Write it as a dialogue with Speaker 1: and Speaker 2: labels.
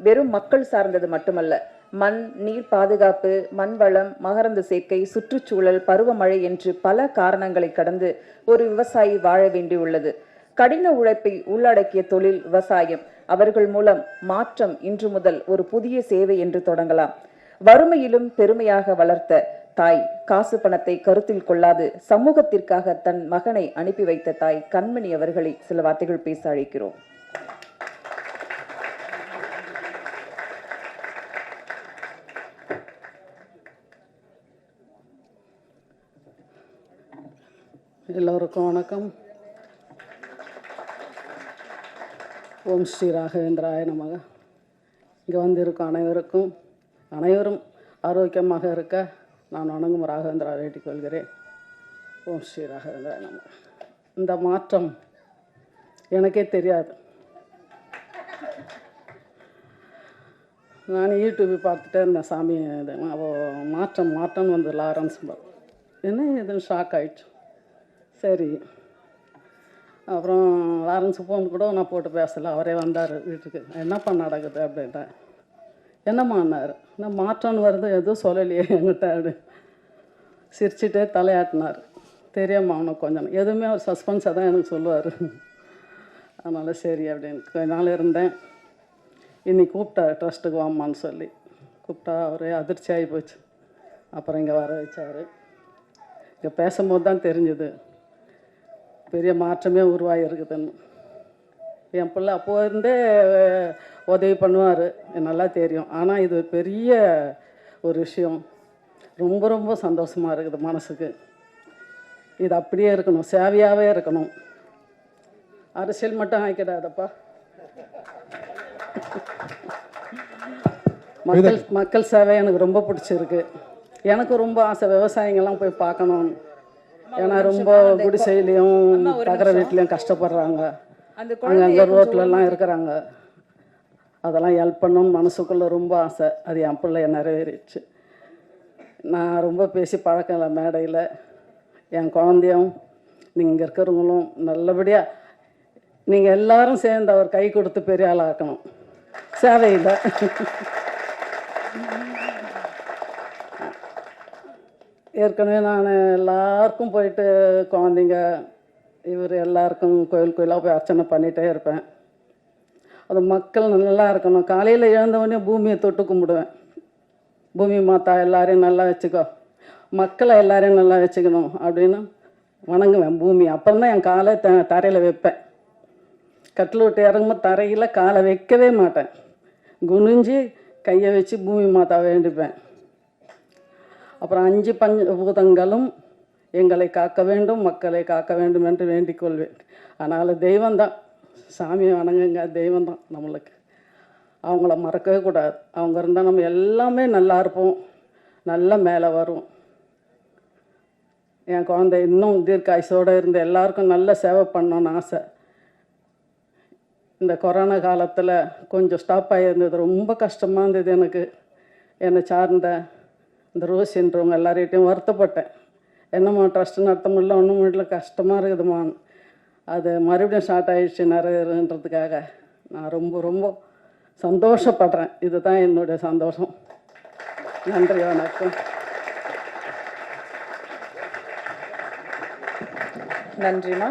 Speaker 1: வெறும் மக்கள் சார்ந்தது மட்டுமல்ல. மண், நீர் பாதுகாப்பு, மண் வளம், மகரந்த சேர்க்கை, சுற்றுச்சூழல், பருவமழை என்று பல காரணங்களை கடந்து ஒரு விவசாயி வாழ வேண்டியுள்ளது. கடின உழைப்பை உள்ளடக்கிய தொழில் விவசாயம். அவர்கள் மூலம் மாற்றம் இன்று முதல் ஒரு புதிய சேவை என்று தொடங்கலாம். வறுமையிலும் பெருமையாக வளர்த்த தாய், காசு பணத்தை கருத்தில் கொள்ளாது சமூகத்திற்காக தன் மகனை அனுப்பி வைத்த தாய் கண்மணி அவர்களை சில வார்த்தைகள் பேச அழைக்கிறோம்.
Speaker 2: எல்லோருக்கும் வணக்கம். ஓம் ஸ்ரீ ராகவேந்திராய நமக. இங்கே வந்திருக்கும் அனைவரும் ஆரோக்கியமாக இருக்க நான் வணங்கும் ராகவேந்திரா வேண்டிக் கொள்கிறேன். ஓம் ஸ்ரீ ராகவேந்திராய நமக. இந்த மாற்றம் எனக்கே தெரியாது. நான் யூடியூப் பார்த்துட்டே இருந்தேன். சாமி மாற்றம் வந்து லாரன்ஸ் என்ன எதுவும் ஷாக் ஆயிடுச்சு. சரி, அப்புறம் லாரன்ஸ் ஃபோன் கூட நான் போட்டு பேசலை. அவரே வந்தார் வீட்டுக்கு. என்னப்பா நடக்குது அப்படின்ட்டேன். என்னம்மான்னார். நான் மாற்றம்னு வருது எதுவும் சொல்லலையே என்கிட்ட அப்படி சிரிச்சுட்டே தலையாட்டினார். தெரியாமல் அவனுக்கு கொஞ்சம் எதுவுமே அவர் சஸ்பென்ஸாக தான் எனக்கு சொல்லுவார். அதனால் சரி அப்படின்னு கொஞ்ச நாள் இருந்தேன். இன்னைக்கு கூப்பிட்டார் ட்ரஸ்ட்டுக்கு வாமான்னு சொல்லி. கூப்பிட்டா அவரே அதிர்ச்சி ஆகி போச்சு. அப்புறம் இங்கே வர வச்சார். இங்கே பேசும்போது தான் தெரிஞ்சுது பெரிய மாற்றமே உருவாகி இருக்குதுன்னு. என் பிள்ளை அப்போது இருந்தே உதவி பண்ணுவார், நல்லா தெரியும். ஆனால் இது பெரிய ஒரு விஷயம். ரொம்ப ரொம்ப சந்தோஷமாக இருக்குது மனசுக்கு. இது அப்படியே இருக்கணும், சேவையாகவே இருக்கணும். அரசியல் மட்டும் ஆக்கிடாதப்பா. மக்கள் சேவை எனக்கு ரொம்ப பிடிச்சிருக்கு. எனக்கு ரொம்ப ஆசை விவசாயிங்கெல்லாம் போய் பார்க்கணும். ஏன்னா ரொம்ப குடிசையிலையும் தகர வீட்லேயும் கஷ்டப்படுறாங்க. அங்கே ரோட்லலாம் இருக்கிறாங்க. அதெல்லாம் ஹெல்ப் பண்ணணும்னு மனசுக்குள்ளே ரொம்ப ஆசை. அது என் பிள்ளைய நிறைவேறிடுச்சு. நான் ரொம்ப பேசி பழக்கம் இல்லை மேடையில். என் குழந்தையும் நீங்கள் இருக்கிறவங்களும் நல்லபடியாக நீங்கள் எல்லாரும் சேர்ந்து அவர் கை கொடுத்து பெரிய ஆளாக்கணும் சேவையில். ஏற்கனவே நான் எல்லாருக்கும் போயிட்டு குழந்தைங்க இவர் எல்லாருக்கும் கோயிலாக போய் அர்ச்சனை பண்ணிகிட்டே இருப்பேன். அது மக்கள் நல்லா இருக்கணும். காலையில் எழுந்தவொடனே பூமியை தொட்டு கும்பிடுவேன். பூமி மாதா எல்லாரையும் நல்லா வச்சுக்கோ, மக்களை எல்லாரையும் நல்லா வச்சுக்கணும் அப்படின்னு வணங்குவேன் பூமி. அப்புறம் தான் என் காலை தரையில் வைப்பேன். கட்டில் விட்டு இறங்கும்போது தரையில் காலை வைக்கவே மாட்டேன். குனிஞ்சு கையை வச்சு பூமி மாதாவை வேண்டிப்பேன். அப்புறம் 5 பஞ்சபூதங்களும் எங்களை காக்க வேண்டும், மக்களை காக்க வேண்டும் என்று வேண்டிக் கொள்வேன். அதனால் தெய்வம்தான், சாமியை வணங்குங்க, தெய்வம்தான் நம்மளுக்கு. அவங்கள மறக்கவே கூடாது. அவங்க இருந்தால் நம்ம எல்லாமே நல்லா இருப்போம், நல்லா மேலே வரும். என் குழந்தை இன்னும் தீர்க்காயுசோடு இருந்து எல்லாருக்கும் நல்ல சேவை பண்ணணும்னு ஆசை. இந்த கொரோனா காலத்தில் கொஞ்சம் ஸ்டாப் ஆகியிருந்தது. ரொம்ப கஷ்டமாக இருந்தது எனக்கு. என்னை சார்ந்த இந்த ரோசின்றவங்க எல்லார்கிட்டையும் வருத்தப்பட்டேன். என்னம்மா ட்ரஸ்ட்டு நடத்த முடியல, ஒன்றும் முடியல, கஷ்டமாக இருக்குதுமா. அது மறுபடியும் ஸ்டார்ட் ஆகிடுச்சு நிறைவேறன்றதுக்காக நான் ரொம்ப ரொம்ப சந்தோஷப்படுறேன். இதுதான் என்னுடைய சந்தோஷம். நன்றி, வணக்கம்.
Speaker 1: நன்றிம்மா.